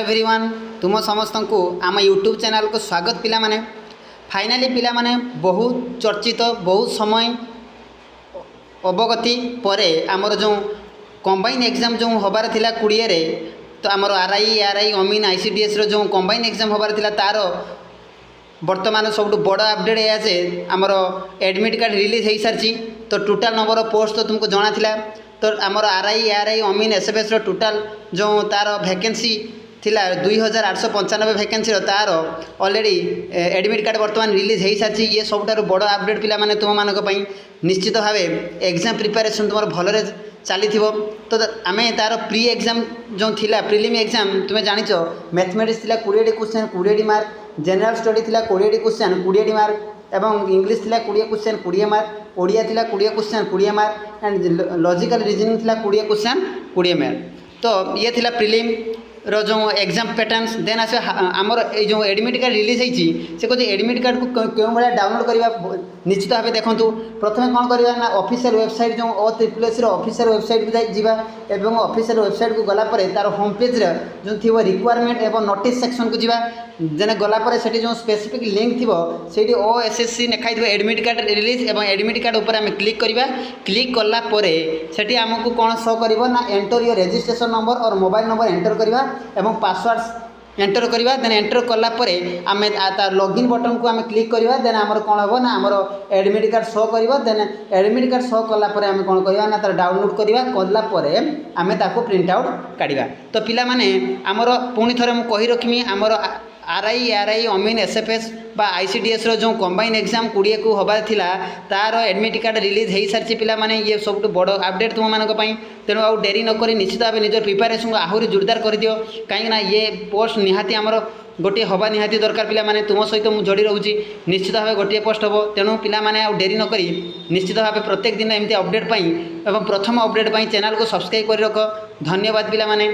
Everyone तुम समस्त को आम यूट्यूब चैनल को स्वागत पिला माने फाइनाली पिला माने बहुत चर्चित बहुत समय अवगति पर आमर जो कंबाइन एग्जाम जो हबार थिला 20 रे तो आमर आरआई अमीन आईसीडीएस रो जो कंबाइन एग्जाम हबार थिला तार वर्तमान सब बड़ अपडेट है जे आमर एडमिट कार्ड रिलीज हो सारी। तो टोटाल नंबर ऑफ पोस्ट तो तुमको जना थिला। तो आमर आरआई अमीन एसएफएस रो टोटाल जो तार वैकेंसी थिला 2895 वैकेंसी तार ऑलरेडी एडमिट कार्ड वर्तमान रिलीज हो सारी। ये सबुठार बड़ अपडेट पिला माने तुम मानक पई निश्चित भाव एग्जाम प्रिपरेशन तुम भलरे चली तो आम तार प्री एग्जाम जो थिला प्रिलिम एग्जाम तुम्हें जानिच मैथमेटिक्स थिला 20 क्वेश्चन 20 मार्क, जनरल स्टडी थिला 20 क्वेश्चन 20 मार्क एवं इंग्लिश थिला 20 क्वेश्चन 20 मार्क, ओडिया थिला 20 question 20 mark and logical reasoning थिला 20 क्वेश्चन 20 मार्क। तो ये थिला प्रिलिम रो जो एग्जाम पैटर्न्स देन आस आमर जो एडमिट कार्ड रिलीज होती से कहते एडमिट कार्ड को क्यों भाया डाउनलोड करवा निश्चित भाव देखूँ। प्रथम कौन करवा ना ऑफिशियल वेबसाइट जो OSSC ऑफिशियल वेबसाइट को जावा ऑफिशियल वेबसाइट को गलापर तार होम पेज जो थी रिक्वायरमेंट एवं नोटिस सेक्शन को जावा देन गलापर से जो स्पेसिफिक लिंक थी से OSSC लिखाई थी एडमिट कार्ड रिलीज एवं एडमिट कार्ड उपर आम क्लिक करवा। क्लिक कलापर से आमको कौन शो कर ना एंटर योर रजिस्ट्रेशन नंबर और मोबाइल नंबर एंटर करवा एवं पासवर्ड एंटर करवा। देन एंटर कलापर आम लॉगिन बटन को आम क्लिक करवा। देन आमर कौन हम ना आमर एडमिट कार्ड शो कर। देन एडमिट कार्ड शो कलापर आम कौन करवा ना तार डाउनलोड करवा कलापर आम ताको प्रिंट आउट काढ़ा। तो पिला माने आमर पुणी थरे मु कहि रखिमी आमर आरआई अमीन एसएफएस बा आईसीडीएस रो जो कंबाइन एग्जाम 20 को हबार थिला तार एडमिट कार्ड रिलीज हो सारी। पिला माने ये सब बड़ अपडेट तुम मानक पई तेणु आउ डेरी नक निश्चित भाव निज प्रिपेरेसन को आहरी जोरदार कर दियो कहीं ये पोस्ट निहाती आमर गोटे हवा निहाती दरकार। पिला माने तुम सहित मुझे जोड़ी रोची निश्चित भाव गोटे पोस्ट हम तेणु पिला माने आउ डेरी नक निश्चित भाव प्रत्येक दिन एमती अपडेट पाई एवं प्रथम अपडेट पाई चैनल को सब्सक्राइब कर रख। धन्यवाद पिला माने।